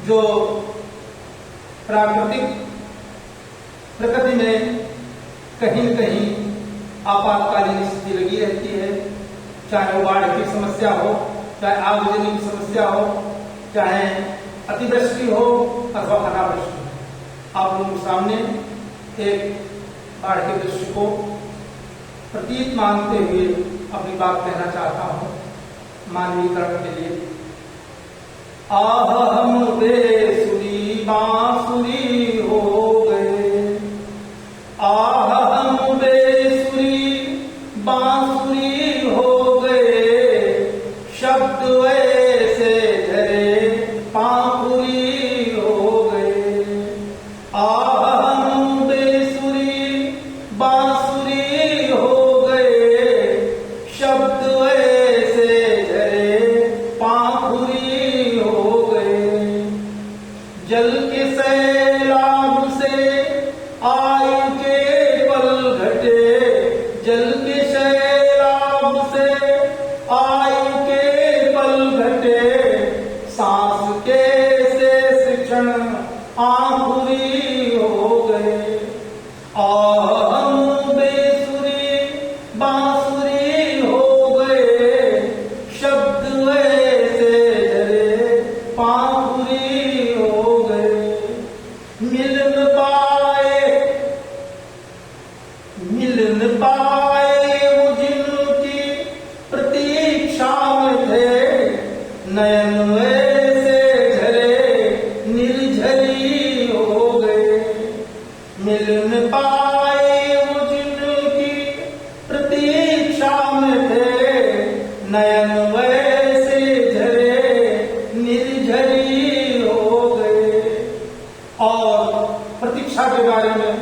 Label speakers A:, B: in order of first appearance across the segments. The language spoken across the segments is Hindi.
A: जो प्राकृतिक प्रकृति में कहीं न कहीं आपातकालीन स्थिति लगी रहती है, चाहे वो बाढ़ की समस्या हो, चाहे आगजनी की समस्या हो, चाहे अतिवृष्टि हो अथवा अनावृष्टि हो। आप लोगों के सामने एक बाढ़ के दृश्य को प्रतीक मानते हुए अपनी बात कहना चाहता हूँ मानवीकरण के लिए। आह हम बेसुरी बांसुरी हो गए, आह हम बेसुरी बांसुरी हो गए, शब्द ऐसे झरे पांखुरी हो गए। आह हम बेसुरी बांसुरी हो गए, शब्द ऐसे झरे पांखुरी। जल के सैलाब से आयु के पल घटे, जल के सैलाब से आयु के पल घटे, सांस के से क्षण आंखुरी हो गए। आह हम बेसुरी बांसुरी हो गए, शब्द ऐसे झरे पांखुरी। मिल न पाए वो जिनकी प्रतीक्षा में थे, नयन ऐसे झरे निर्झरी हो गए। मिल न पाए वो जिनकी प्रतीक्षा में थे, नयन ऐसे झरे निर्झरी हो गए। और प्रतीक्षा के बारे में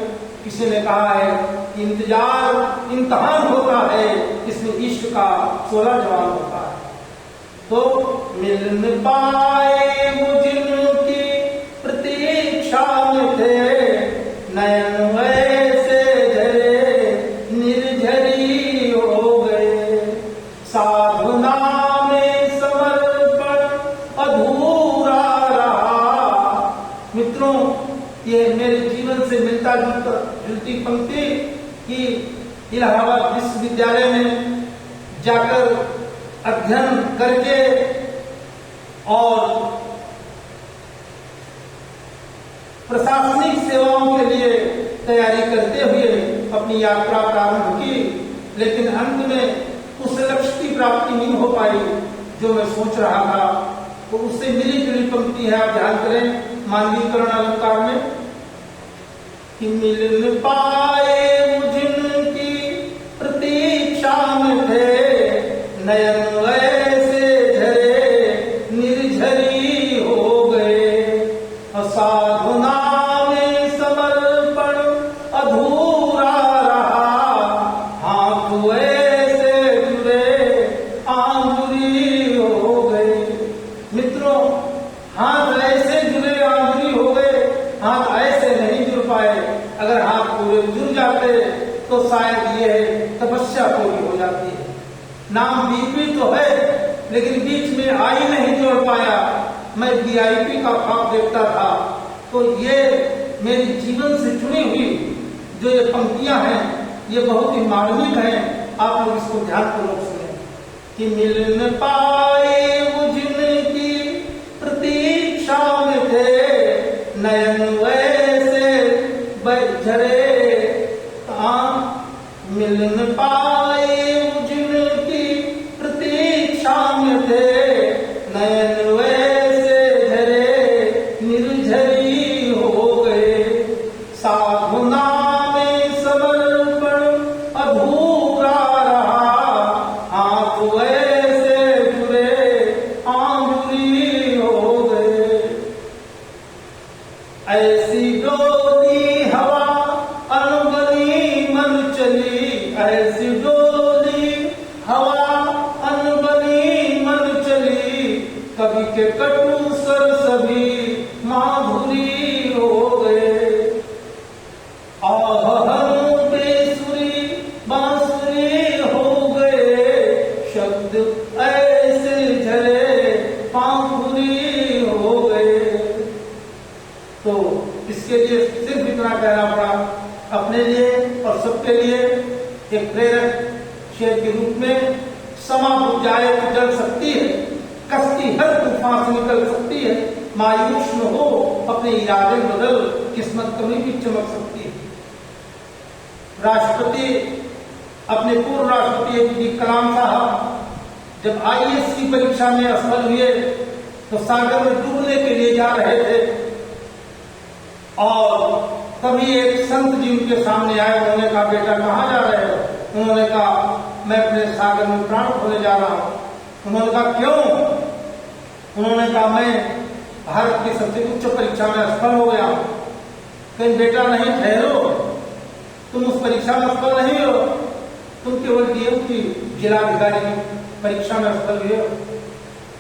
A: किसी ने कहा है कि इंतजार इम्तिहान होता है, इसमें इश्क का 16 जवाब होता है। तो मिल न पाए वो जिनकी प्रतीक्षा में थे, नयन ऐसे झरे निर्झरी हो गए। साधना में समर्पण अधूरा रहा। मित्रों, ये मेरे जीवन से मिलता जुलती पंक्ति कि इलाहाबाद विश्वविद्यालय में जाकर अध्ययन करके और प्रशासनिक सेवाओं के लिए तैयारी करते हुए अपनी यात्रा प्रारंभ की, लेकिन अंत में उस लक्ष्य की प्राप्ति नहीं हो पाई जो मैं सोच रहा था। तो उससे मिली जुली पंक्ति है, आप ध्यान करें मानवीकरण अलंकार में कि मिल न पाए वो जिनकी प्रतीक्षा में थे, नयन ऐसे झरे निर्झरी हो गए। साधना में समर्पण अधूरा रहा, हाथ ऐसे जुड़े आंजुरी हो गए। मित्रों, हाथ ऐसे जुड़े आंजुरी हो गए, हाथ ऐसे नहीं जुड़ पाए। अगर हाथ पूरे जुड़ जाते तो शायद ये तपस्या पूरी हो जाती है। नाम बीपी तो है, लेकिन बीच में आई नहीं जोड़ पाया। मैं वीआईपी का ख्वाब देखता था। तो ये मेरी जीवन से जुड़ी हुई जो ये पंक्तियां हैं, ये बहुत ही मार्मिक हैं। आप लोग इसको ध्यानपूर्वक सुने कि मिल न पाए वो जिनकी प्रतीक्षा में थे, नयन ऐसे झरे मिल न पाए वो जिनकी प्रतीक्षा में थे, नयन ऐसे झरे निर्झरी हो गए। साधना में समर्पण अधूरा रहा, हाथ ऐसे जुड़े आंजुरी हो गए। ऐसी डोली हवा अनबनी मन चली, ऐसी डोली हवा अनबनी मन चली, कवि के कटु स्वर सभी माधुरी हो गए। आह हम बेसुरी बांसुरी हो गए, शब्द ऐसे झरे पांखुरी भी हो गए। तो इसके लिए सिर्फ इतना कहना पड़ा, अपने लिए और सबके लिए एक प्रेरक शेर के रूप में, समा बुझ जाए तो जल सकती है, कश्ती हर तूफान से निकल सकती है, मायूस न हो अपने इरादे बदल, किस्मत कभी भी चमक सकती है। राष्ट्रपति, अपने पूर्व राष्ट्रपति APJ कलाम साहब जब IAS की परीक्षा में असफल हुए तो सागर में डूबने के लिए जा रहे थे और तभी एक संत जी उनके सामने आए। उन्होंने कहा, बेटा कहाँ जा रहे हो? उन्होंने कहा, मैं अपने सागर में प्राण खोने जा रहा हूं। उन्होंने कहा, क्यों? उन्होंने कहा, मैं भारत की सबसे उच्च परीक्षा में असफल हो गया। कहीं बेटा नहीं, ठहरो, तुम उस परीक्षा में असफल नहीं हो, तुम केवल DM की जिलाधिकारी की परीक्षा में असफल हुए हो।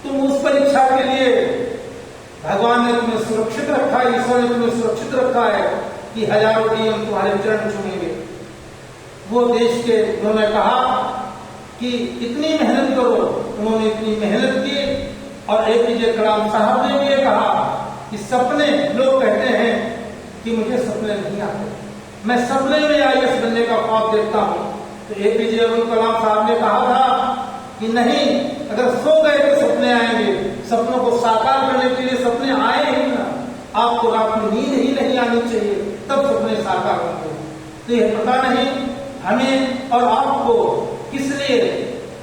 A: तुम उस परीक्षा के लिए भगवान ने तुम्हें सुरक्षित रखा है, ईश्वर ने तुम्हें सुरक्षित रखा है कि हजारों DM तुम्हारे चरण छूएंगे। वो देश के, उन्होंने कहा कि इतनी मेहनत करो। उन्होंने इतनी मेहनत की और APJ कलाम साहब ने भी ये कहा कि सपने, लोग कहते हैं कि मुझे सपने नहीं आते, मैं सपने में IAS बनने का ख्वाब देखता हूं। तो APJ अब्दुल कलाम साहब ने कहा था कि नहीं, अगर सो गए तो सपने आएंगे, सपनों को साकार करने के लिए सपने आए ही ना, आपको रात में नींद ही नहीं आनी चाहिए, तब सपने साकार होंगे। तो ये पता नहीं हमें और आपको किस लिए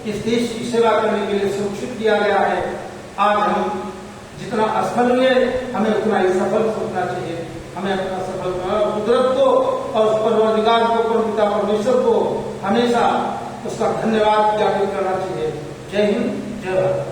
A: इस देश की सेवा करने के लिए सुरक्षित किया गया है। आज हम जितना असफल हुए, हमें उतना ही सफल सोचना चाहिए। हमें अपना सफल कुदरत को और उस परवरदिगार को, परमपिता परमेश्वर को हमेशा उसका धन्यवाद ज्ञापित करना चाहिए। जय हिंद, जय भारत।